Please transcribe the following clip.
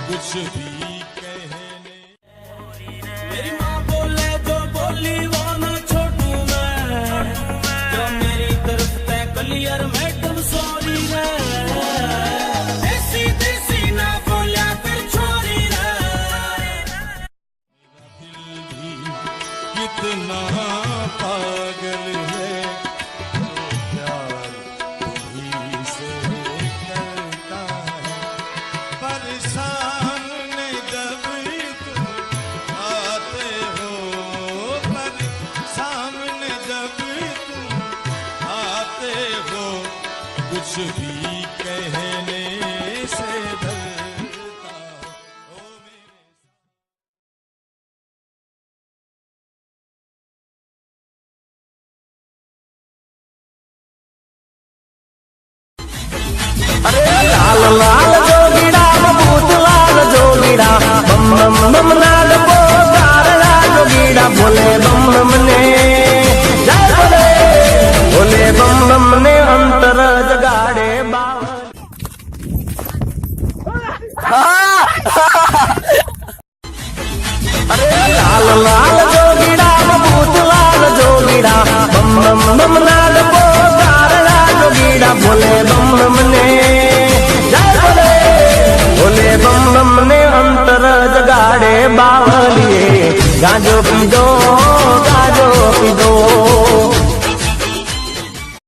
कुछ भी कहने। मेरी माँ बोले जो बोली वो ना छोटू मैं, जो मेरी तरफ तय क्लियर मैडम सॉरी रे, देसी देसी ना बोलिया फिर छोरी रे। मेरा दिल भी कितना पागल है, प्यार तुम्हीं से करता है, परेशान ने जब तुम आते हो, सामने जब तुम आते हो, कुछ भी कहने से डरता हो मेरे। अरे लाल लाल जोगीड़ा बबूत लाल जोगीड़ा बम बम बम नाद पोकार जोगीड़ा भोले बम बम ने जय बोले, भोले बम बम ने अंतर जगाड़े बावल। अरे लाल लाल जोगीड़ा बबूत लाल जोगीड़ा बम बम बम नाद पोकार जोगीड़ा भोले बम बम ने जय बोले, भोले बम बम ने अंतर जगाड़े बावलिए गांजो की दो